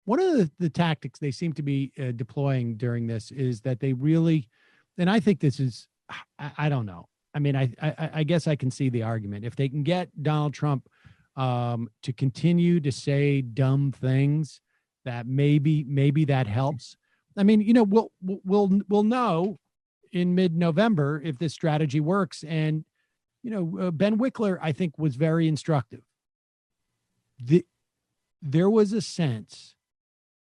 One of the tactics they seem to be deploying during this is that they really, and I think this is, I don't know. I mean, I guess I can see the argument. If they can get Donald Trump to continue to say dumb things, that maybe that helps. I mean, you know, we'll know in mid-November if this strategy works. And, you know, Ben Wickler, I think, was very instructive. There was a sense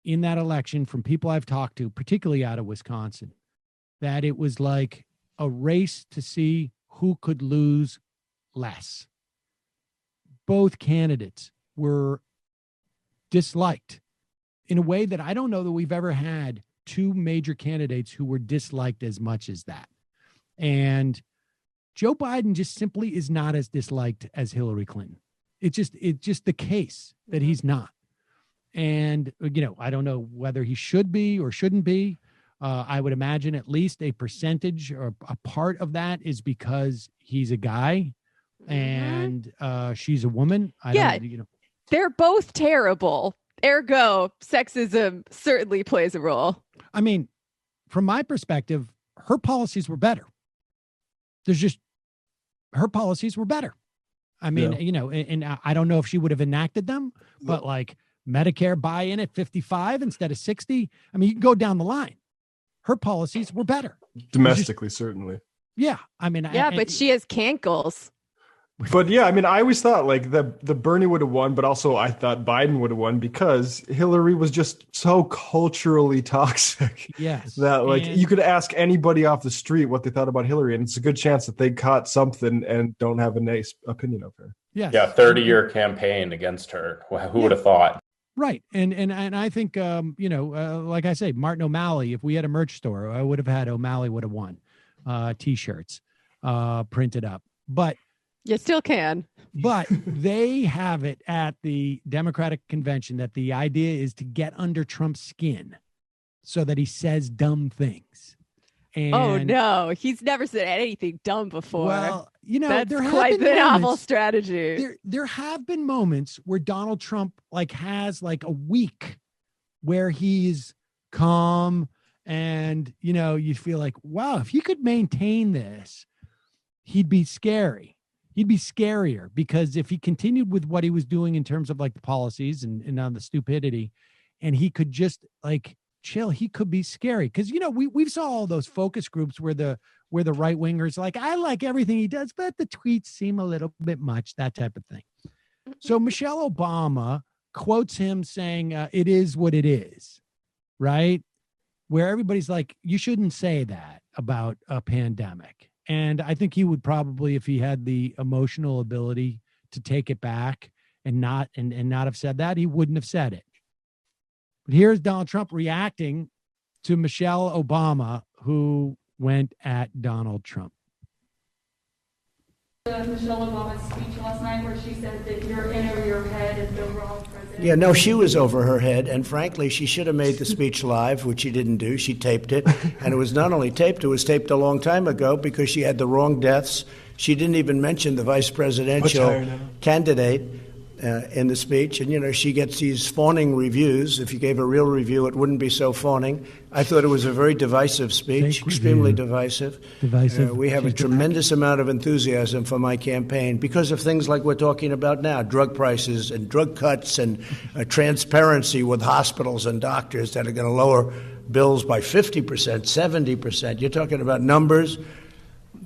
in that election from people I've talked to, particularly out of Wisconsin, that it was like a race to see who could lose less. Both candidates were disliked in a way that I don't know that we've ever had two major candidates who were disliked as much as that. And Joe Biden just simply is not as disliked as Hillary Clinton. It's just the case that he's not. And, you know, I don't know whether he should be or shouldn't be. I would imagine at least a percentage or a part of that is because he's a guy and she's a woman. They're both terrible. Ergo, sexism certainly plays a role. I mean, from my perspective, her policies were better. Her policies were better. I mean, you know, and I don't know if she would have enacted them, but like Medicare buy-in at 55 instead of 60. I mean, you can go down the line. Her policies were better. Domestically, certainly. Yeah. I mean, but she has cankles. But yeah, I mean, I always thought like the Bernie would have won, but also I thought Biden would have won because Hillary was just so culturally toxic. Yes. That like you could ask anybody off the street what they thought about Hillary, and it's a good chance that they caught something and don't have a nice opinion of her. Yes. Yeah, 30-year campaign against her. Who would have thought? Right. And I think, you know, like I say, Martin O'Malley, if we had a merch store, I would have had O'Malley would have won T-shirts printed up. But you still can. But they have it at the Democratic convention that the idea is to get under Trump's skin so that he says dumb things. And, oh, no, he's never said anything dumb before. Well, you know, that's quite the novel strategy. There have been moments where Donald Trump like has like a week where he's calm and, you know, you feel like, wow, if he could maintain this, he'd be scary. He'd be scarier because if he continued with what he was doing in terms of like the policies and on the stupidity, and he could just like chill, he could be scary. Cause you know, we saw all those focus groups where the right wingers like, I like everything he does, but the tweets seem a little bit much, that type of thing. So Michelle Obama quotes him saying, it is what it is. Right. Where everybody's like, you shouldn't say that about a pandemic. And I think he would probably, if he had the emotional ability to take it back and not have said that, he wouldn't have said it. But here's Donald Trump reacting to Michelle Obama, who went at Donald Trump. Michelle Obama's speech last night where she said that you're in over your head as the overall president. Yeah, no, she was over her head. And frankly, she should have made the speech live, which she didn't do. She taped it. And it was not only taped, it was taped a long time ago because she had the wrong deaths. She didn't even mention the vice presidential candidate in the speech. And, you know, she gets these fawning reviews. If you gave a real review, it wouldn't be so fawning. I thought it was a very divisive speech, extremely divisive. We have a tremendous amount of enthusiasm for my campaign because of things like we're talking about now, drug prices and drug cuts and transparency with hospitals and doctors that are going to lower bills by 50%, 70%. You're talking about numbers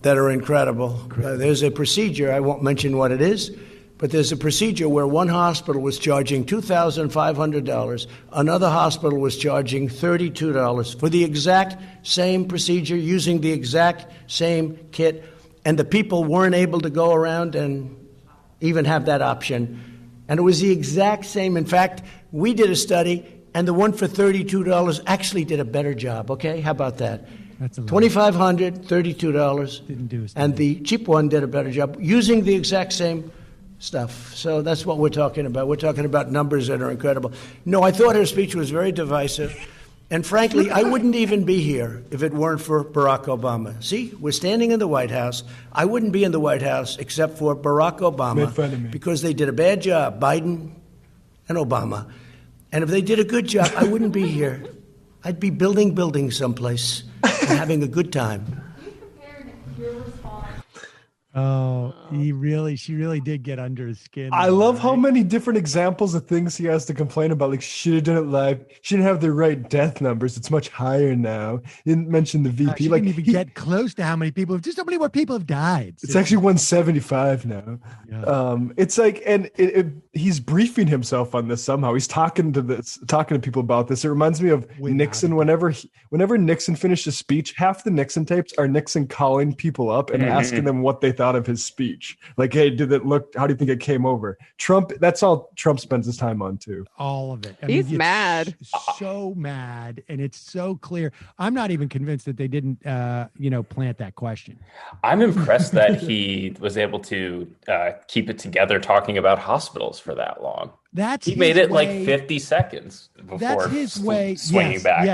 that are incredible. There's a procedure, I won't mention what it is, but there's a procedure where one hospital was charging $2,500, another hospital was charging $32 for the exact same procedure, using the exact same kit, and the people weren't able to go around and even have that option. And it was the exact same. In fact, we did a study, and the one for $32 actually did a better job, okay? How about that? $2,500, $32, didn't do a and the cheap one did a better job using the exact same stuff. So that's what we're talking about. We're talking about numbers that are incredible. No, I thought her speech was very divisive. And frankly, I wouldn't even be here if it weren't for Barack Obama. See, we're standing in the White House. I wouldn't be in the White House except for Barack Obama. Made fun of me. Because they did a bad job, Biden and Obama. And if they did a good job, I wouldn't be here. I'd be building buildings someplace and having a good time. You compared your response. Oh, she really did get under his skin. I though, love how right? many different examples of things he has to complain about. Like, she should have done it live. She didn't have the right death numbers. It's much higher now. He didn't mention the VP. She like, didn't even get close to how many people. Just so many more people have died. it's actually 175 now. Yeah. It's like, and he's briefing himself on this somehow. He's talking to people about this. It reminds me of Without Nixon. Whenever Nixon finished a speech, half the Nixon tapes are Nixon calling people up and asking them what they thought of his speech. Like, hey, did it look? How do you think it came over? Trump. That's all Trump spends his time on too. All of it. He's it's mad. So mad, and it's so clear. I'm not even convinced that they didn't, plant that question. I'm impressed that he was able to keep it together talking about hospitals for that long. He made it like 50 seconds before That's his way. swinging Yes, back.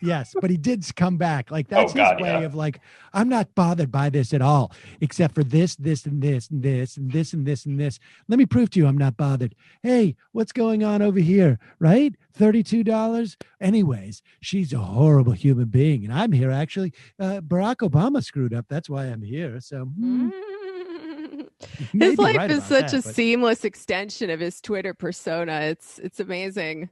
yes. But he did come back. Like, that's Oh, God, his way yeah. of like, I'm not bothered by this at all, except for this, and this, and this, and this, and this, and this. Let me prove to you I'm not bothered. Hey, what's going on over here? Right? $32. Anyways, she's a horrible human being. And I'm here actually. Barack Obama screwed up. That's why I'm here. So His life is such a seamless extension of his Twitter persona. It's amazing.